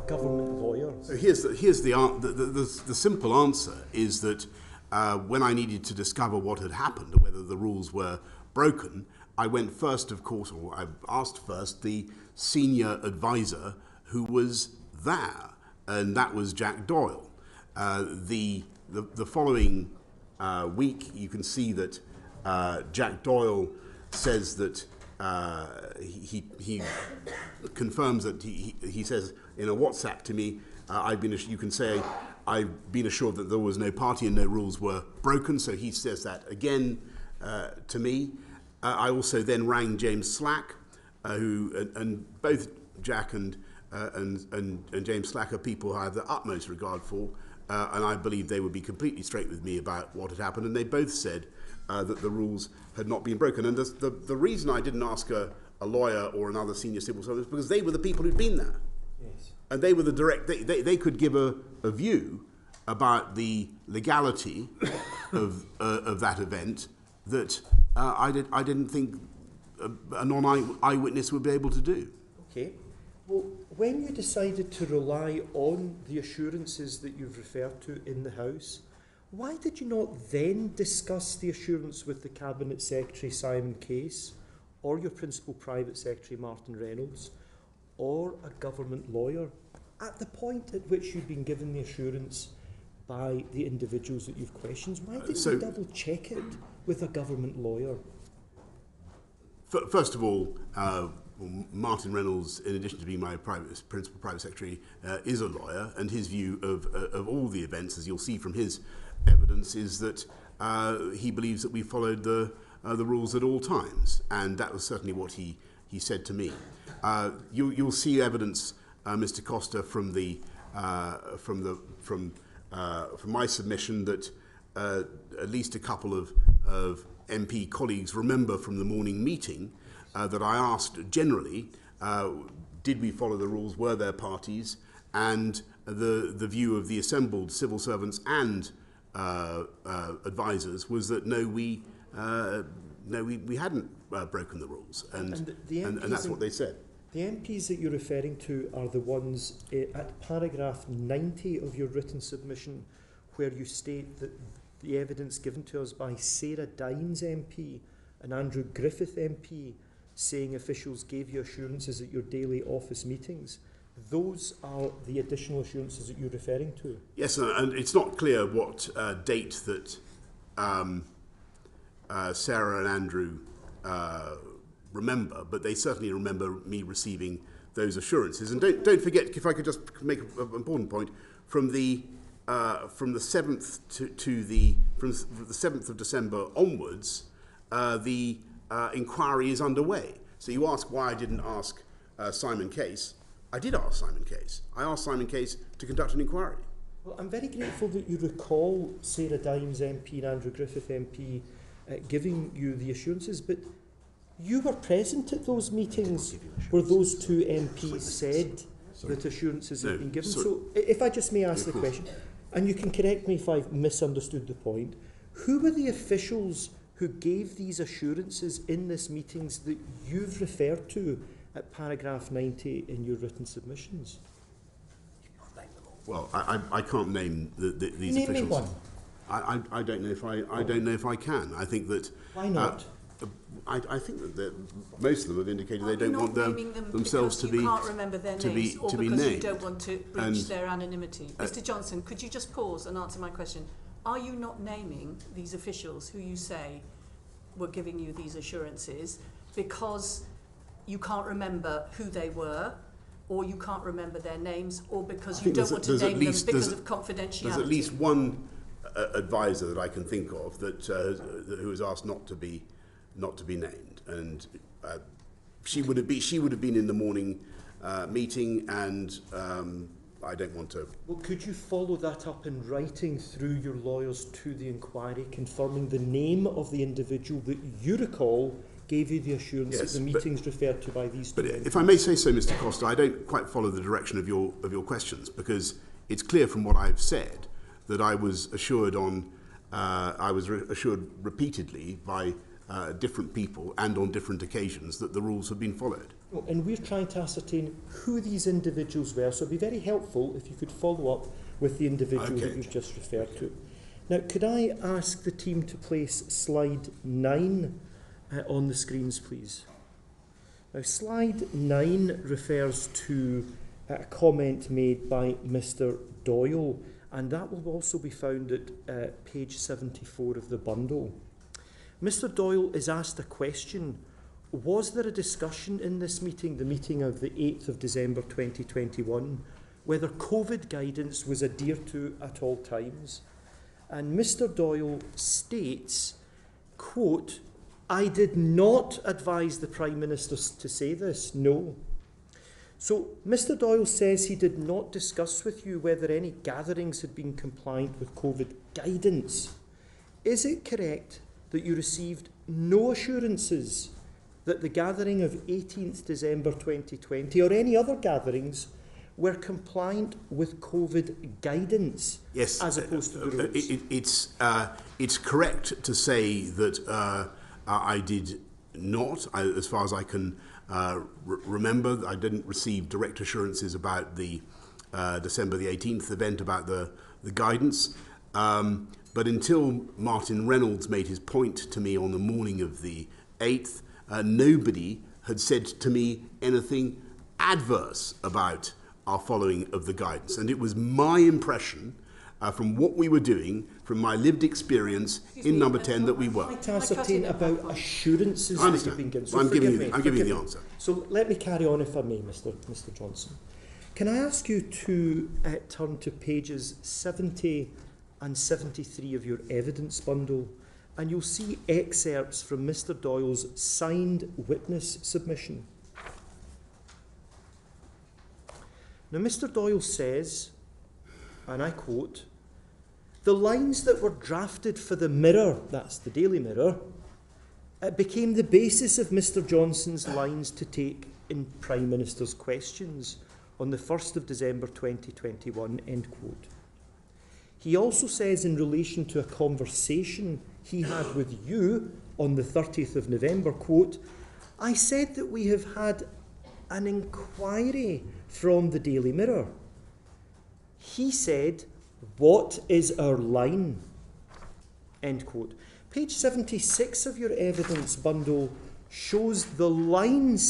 government lawyer? So here's the simple answer is that when I needed to discover what had happened, whether the rules were broken, I went first, of course, or I asked first the senior advisor who was there, and that was Jack Doyle. The following week, you can see that Jack Doyle says that he confirms that he says in a WhatsApp to me, you can say, I've been assured that there was no party and no rules were broken. So he says that again to me. I also then rang James Slack, and both Jack and James Slack are people I have the utmost regard for, and I believe they would be completely straight with me about what had happened. And they both said that the rules had not been broken. And the reason I didn't ask a lawyer or another senior civil servant is because they were the people who'd been there. Yes. And they were the direct, they could give a view about the legality of that event that I didn't think a non-eyewitness would be able to do. Okay. Well, when you decided to rely on the assurances that you've referred to in the House, why did you not then discuss the assurance with the Cabinet Secretary Simon Case, or your Principal Private Secretary Martin Reynolds, or a government lawyer, at the point at which you'd been given the assurance by the individuals that you've questioned? Why didn't you double check it with a government lawyer? First of all, Martin Reynolds, in addition to being my Principal Private Secretary, is a lawyer, and his view of all the events, as you'll see from his evidence, is that he believes that we followed the rules at all times, and that was certainly what he said to me. You'll see evidence, Mr. Costa, from my submission that at least a couple of MP colleagues remember from the morning meeting that I asked generally, did we follow the rules, were there parties, and the view of the assembled civil servants and advisors was that no, we hadn't broken the rules, and that's what they said. The MPs that you're referring to are the ones at paragraph 90 of your written submission, where you state that the evidence given to us by Sarah Dines MP and Andrew Griffith MP saying officials gave you assurances at your daily office meetings. Those are the additional assurances that you're referring to? Yes, and it's not clear what date that Sarah and Andrew remember, but they certainly remember me receiving those assurances. And don't forget, if I could just make an important point, from the 7th from the 7th of December onwards, the inquiry is underway. So you ask why I didn't ask Simon Case. I did ask Simon Case. I asked Simon Case to conduct an inquiry. Well, I'm very grateful that you recall Sarah Dines MP and Andrew Griffith MP giving you the assurances, but you were present at those meetings where those two MPs said that assurances had been given. So if I just may ask the question, and you can correct me if I've misunderstood the point, who were the officials who gave these assurances in this meetings that you've referred to at paragraph 90 in your written submissions? Well, I can't name these officials. Name me one. I don't know if I can. I think that. Why not? I think that most of them have indicated they don't want themselves to be you can't remember their names, or because named. you don't want to breach their anonymity. Mr. Johnson, could you just pause and answer my question? Are you not naming these officials who you say were giving you these assurances because you can't remember who they were, or you can't remember their names, or because you don't want to name them because of confidentiality? There's at least one advisor that I can think of that who was asked not to be named, and she would have been in the morning meeting, and I don't want to. Well, could you follow that up in writing through your lawyers to the inquiry, confirming the name of the individual that you recall gave you the assurance that the meetings referred to by these two? But if I may say so, Mr. Costa, I don't quite follow the direction of your questions, because it's clear from what I've said that I was assured repeatedly by different people and on different occasions that the rules have been followed. And we're trying to ascertain who these individuals were, so it would be very helpful if you could follow up with the individual that you've just referred to. Now, could I ask the team to place slide 9 on the screens, please? Now, slide 9 refers to a comment made by Mr. Doyle, and that will also be found at page 74 of the bundle. Mr. Doyle is asked a question. Was there a discussion in this meeting, the meeting of the 8th of December 2021, whether COVID guidance was adhered to at all times? And Mr. Doyle states, quote, "I did not advise the Prime Minister to say this, no." So Mr. Doyle says he did not discuss with you whether any gatherings had been compliant with COVID guidance. Is it correct that you received no assurances that the gathering of 18th December 2020 or any other gatherings were compliant with COVID guidance? Yes, as opposed to the rules? It's correct to say that I did not, as far as I can remember. I didn't receive direct assurances about the December the 18th event, about the guidance. But until Martin Reynolds made his point to me on the morning of the 8th, nobody had said to me anything adverse about our following of the guidance. And it was my impression, from what we were doing, from my lived experience in number 10, that we were. I'd like to ascertain about assurances I that you've been understand. given. So I'm giving you the me. answer. So let me carry on, if I may, Mr. Johnson. Can I ask you to turn to pages 70 and 73 of your evidence bundle, and you'll see excerpts from Mr. Doyle's signed witness submission. Now, Mr. Doyle says, and I quote, "The lines that were drafted for the Mirror," that's the Daily Mirror, "became the basis of Mr. Johnson's lines to take in Prime Minister's questions on the 1st of December 2021, end quote. He also says, in relation to a conversation he had with you on the 30th of November, quote, "I said that we have had an inquiry from the Daily Mirror." He said, "What is our line?" End quote. Page 76 of your evidence bundle shows the lines